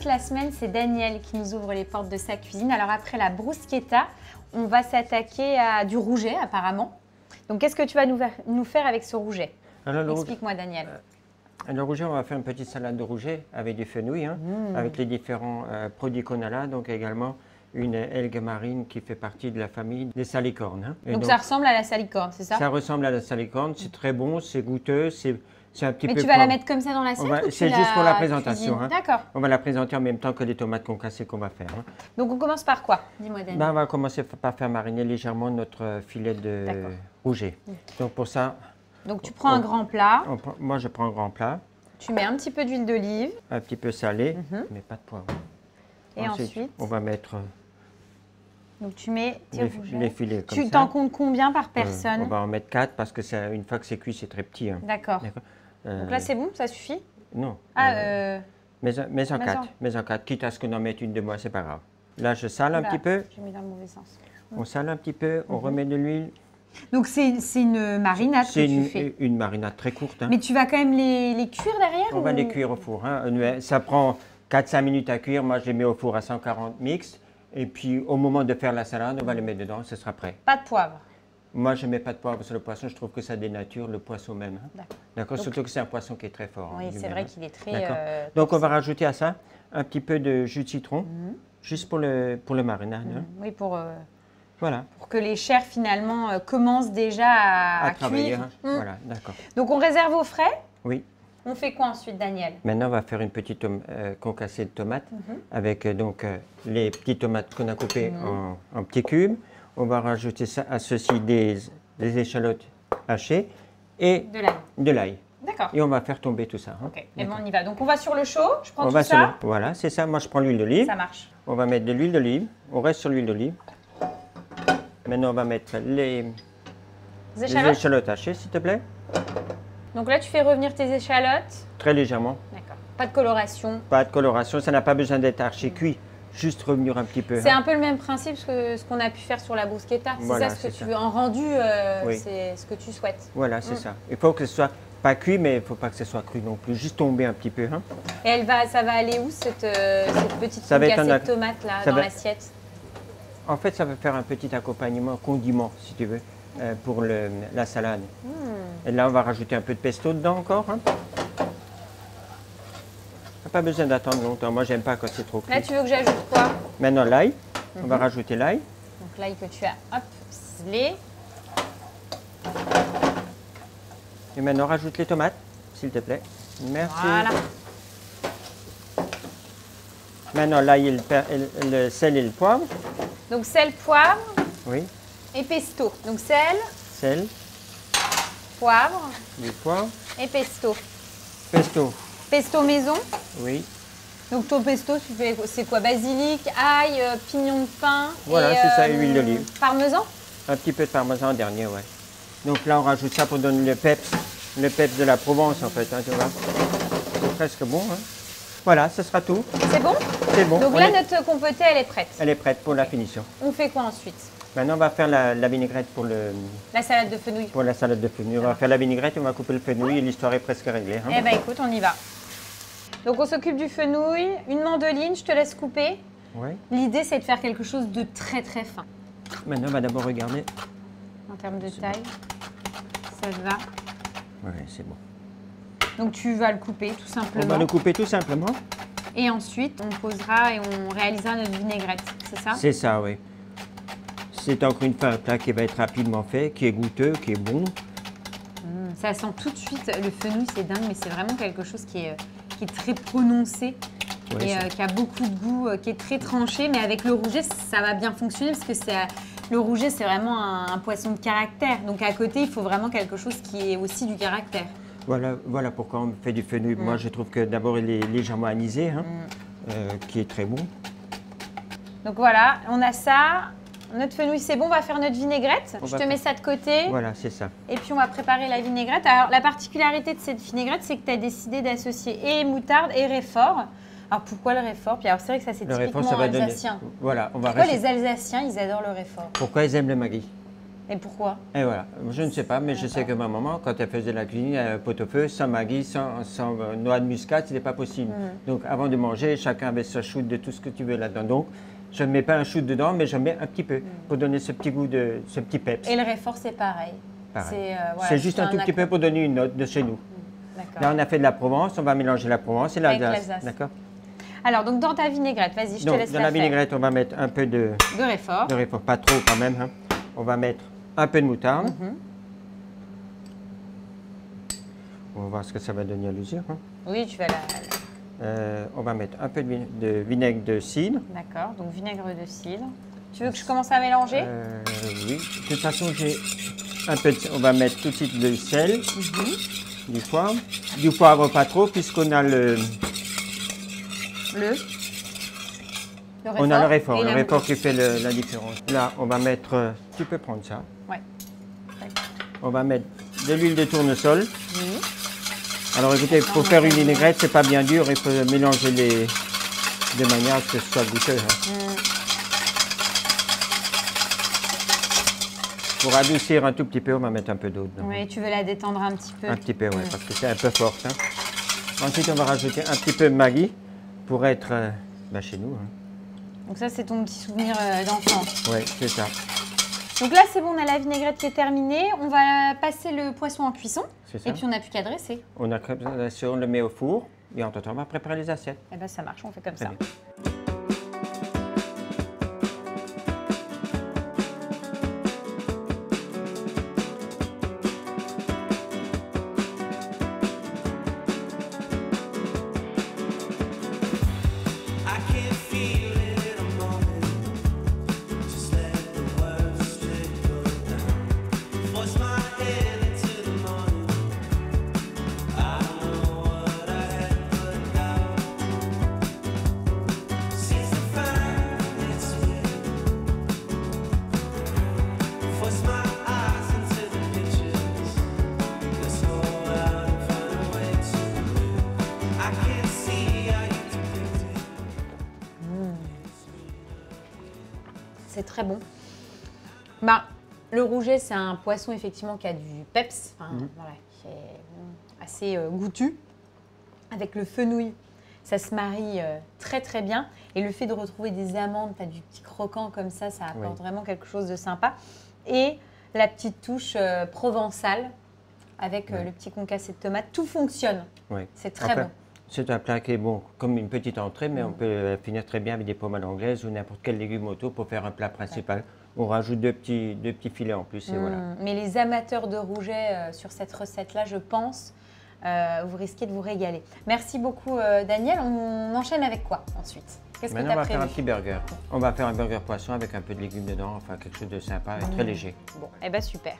toute la semaine, c'est Daniel qui nous ouvre les portes de sa cuisine. Alors après la bruschetta, on va s'attaquer à du rouget apparemment. Donc qu'est-ce que tu vas nous faire avec ce rouget? Explique-moi Daniel. Le rouget, on va faire une petite salade de rouget avec du fenouil, hein, avec les différents produits qu'on a là. Donc également une algue marine qui fait partie de la famille des salicornes. Hein. Donc ça ressemble à la salicorne, c'est ça? Ça ressemble à la salicorne, c'est très bon, c'est goûteux, c'est un petit peu... Mais tu vas la mettre comme ça dans l'assiette? C'est juste pour la présentation. Hein. D'accord. On va la présenter en même temps que les tomates concassées qu'on va faire. Hein. Donc on commence par quoi? Dis-moi Daniel. Ben, on va commencer par faire mariner légèrement notre filet de rouget. Donc pour ça... Donc tu prends un grand plat. Moi je prends un grand plat. Tu mets un petit peu d'huile d'olive. Un petit peu salé, mais pas de poivre. Et ensuite on va mettre donc tu mets les filets comme ça. Tu t'en comptes combien par personne? On va en mettre 4 parce que une fois que c'est cuit, c'est très petit. Hein. D'accord. Donc là c'est bon, ça suffit? Non. Ah, mais en 4. Mais en 4. Quitte à ce qu'on en mette une de moi, c'est pas grave. Là je sale un petit peu. J'ai mis dans le mauvais sens. On sale un petit peu, on remet de l'huile. Donc c'est une marinade que tu fais? C'est une marinade très courte. Hein. Mais tu vas quand même les cuire derrière? On va les cuire au four. Hein. Ça prend 4-5 minutes à cuire. Moi, je les mets au four à 140 mix. Et puis, au moment de faire la salade, on va les mettre dedans. Ce sera prêt. Pas de poivre? Moi, je ne mets pas de poivre sur le poisson. Je trouve que ça dénature le poisson même. Hein. D'accord. Surtout que c'est un poisson qui est très fort. Oui, c'est vrai qu'il est très... Donc, on va rajouter à ça un petit peu de jus de citron. Juste pour le marinade. Hein. Oui, pour... Voilà. Pour que les chairs finalement commencent déjà à travailler. cuire. Hein. Voilà, d'accord. Donc on réserve au frais? Oui. On fait quoi ensuite, Daniel? Maintenant, on va faire une petite concassée de tomates avec donc les petites tomates qu'on a coupées en petits cubes. On va rajouter ça, à ceci des échalotes hachées et de l'ail. D'accord. Et on va faire tomber tout ça. Hein. Ok, et bon, on y va. Donc on va sur le chaud, je prends tout ça. Voilà, c'est ça. Moi, je prends l'huile d'olive. Ça marche. On va mettre de l'huile d'olive. On reste sur l'huile d'olive. Maintenant, on va mettre les échalotes hachées, s'il te plaît. Donc là, tu fais revenir tes échalotes. Très légèrement. D'accord. Pas de coloration. Pas de coloration, ça n'a pas besoin d'être archi cuit. Juste revenir un petit peu. C'est un peu le même principe que ce qu'on a pu faire sur la bruschetta. Voilà, c'est ça ce que tu veux. En rendu, c'est ce que tu souhaites. Voilà, c'est ça. Il faut que ce soit pas cuit, mais il ne faut pas que ce soit cru non plus. Juste tomber un petit peu. Hein. Et ça va aller où, cette petite concassée de tomates là, dans l'assiette? En fait, ça va faire un petit accompagnement, condiment, si tu veux, pour la salade. Et là, on va rajouter un peu de pesto dedans encore. Hein. Pas besoin d'attendre longtemps. Moi, j'aime pas quand c'est trop cuit. Là, tu veux que j'ajoute quoi? Maintenant, l'ail. On va rajouter l'ail. Donc, l'ail que tu as, ciselé. Et maintenant, rajoute les tomates, s'il te plaît. Merci. Voilà. Maintenant, l'ail, le sel et le poivre. Donc, sel, poivre. Oui. Et pesto. Donc, sel. Sel. Poivre. Du poivre. Et pesto. Pesto. Pesto maison. Oui. Donc, ton pesto, c'est quoi? Basilic, ail, pignon de pain. Voilà, c'est ça, et huile d'olive. Parmesan? Un petit peu de parmesan en dernier, ouais. Donc là, on rajoute ça pour donner le peps de la Provence, en fait. Hein, tu vois. C'est presque bon. Hein. Voilà, ce sera tout. C'est bon? C'est bon. Donc là, notre compotée, elle est prête. Elle est prête pour la finition. On fait quoi ensuite? Maintenant, on va faire la vinaigrette pour la salade de fenouil. Pour la salade de fenouil. On va faire la vinaigrette, on va couper le fenouil et l'histoire est presque réglée. Hein. Eh bien, écoute, on y va. Donc, on s'occupe du fenouil. Une mandoline, je te laisse couper. Oui. L'idée, c'est de faire quelque chose de très, très fin. Maintenant, on va d'abord regarder. En termes de taille, ça te va? Oui, c'est bon. Donc, tu vas le couper, tout simplement. On va le couper tout simplement. Et ensuite, on posera et on réalisera notre vinaigrette, c'est ça? C'est ça, oui. C'est encore une fois un plat qui va être rapidement fait, qui est goûteux, qui est bon. Ça sent tout de suite, le fenouil, c'est dingue, mais c'est vraiment quelque chose qui est très prononcé. Ouais, et qui a beaucoup de goût, qui est très tranché. Mais avec le rouget, ça va bien fonctionner parce que le rouget, c'est vraiment un poisson de caractère. Donc à côté, il faut vraiment quelque chose qui est aussi du caractère. Voilà pourquoi on fait du fenouil. Moi, je trouve que d'abord, il est légèrement anisé, hein, qui est très bon. Donc voilà, on a ça. Notre fenouil, c'est bon, on va faire notre vinaigrette. Je te mets ça de côté. Voilà, c'est ça. Et puis, on va préparer la vinaigrette. Alors, la particularité de cette vinaigrette, c'est que tu as décidé d'associer et moutarde et réfort. Alors, pourquoi le réfort? Puis alors, c'est vrai que ça, c'est typiquement alsacien. Voilà, Pourquoi les Alsaciens, ils adorent le réfort? Pourquoi ils aiment le maggi? Et pourquoi? Et voilà, je ne sais pas, mais je sais que ma maman, quand elle faisait la cuisine, pot-au-feu, sans Maggi, sans noix de muscade, ce n'était pas possible. Donc avant de manger, chacun avait sa shoot de tout ce que tu veux là-dedans. Donc je ne mets pas un shoot dedans, mais je mets un petit peu pour donner ce petit goût, ce petit peps. Et le réfort, c'est pareil. C'est juste un tout petit peu pour donner une note de chez nous. Là, on a fait de la Provence, on va mélanger la Provence et l'Alsace. D'accord. Alors, donc dans ta vinaigrette, vas-y, je te laisse la faire. Dans la vinaigrette, on va mettre un peu de réfort. De réfort, pas trop quand même. Hein. On va mettre un peu de moutarde. On va voir ce que ça va donner à l'usure. Hein. Oui, tu vas la... on va mettre un peu de vinaigre de cidre. D'accord, donc vinaigre de cidre. Tu veux que je commence à mélanger? Oui. De toute façon, j'ai un peu on va mettre tout de suite du sel, du poivre. Du poivre pas trop, puisqu'on a le réfort. On a le réfort qui fait la différence. Là, on va mettre, tu peux prendre ça. Ouais. On va mettre de l'huile de tournesol. Alors écoutez, pour faire une vinaigrette, c'est pas bien dur, il faut mélanger de manière à ce que ce soit goûteux. Hein. Pour adoucir un tout petit peu, on va mettre un peu d'eau dedans. Oui, tu veux la détendre un petit peu. Un petit peu, oui, parce que c'est un peu fort. Hein. Ensuite, on va rajouter un petit peu de Maggi pour être chez nous. Hein. Donc ça, c'est ton petit souvenir d'enfance. Oui, c'est ça. Donc là, c'est bon, on a la vinaigrette qui est terminée. On va passer le poisson en cuisson. C'est ça. Et puis, on n'a plus qu'à dresser. On le met au four et en temps, on va préparer les assiettes. Eh bien, ça marche, on fait comme ça. Bien. C'est très bon. Le rouget, c'est un poisson effectivement qui a du peps, voilà, qui est assez goûtu. Avec le fenouil, ça se marie très très bien. Et le fait de retrouver des amandes, tu as du petit croquant comme ça apporte vraiment quelque chose de sympa. Et la petite touche provençale avec le petit concassé de tomate, tout fonctionne. C'est très bon. C'est un plat qui est bon comme une petite entrée, mais on peut finir très bien avec des pommes à l'anglaise ou n'importe quel légume autour pour faire un plat principal. On rajoute deux petits filets en plus et voilà. Mais les amateurs de rouget sur cette recette-là, je pense, vous risquez de vous régaler. Merci beaucoup Daniel. On enchaîne avec quoi ensuite? Qu'est-ce que tu as prévu? On va faire un petit burger. On va faire un burger poisson avec un peu de légumes dedans, enfin quelque chose de sympa et très léger. Bon, eh bien super.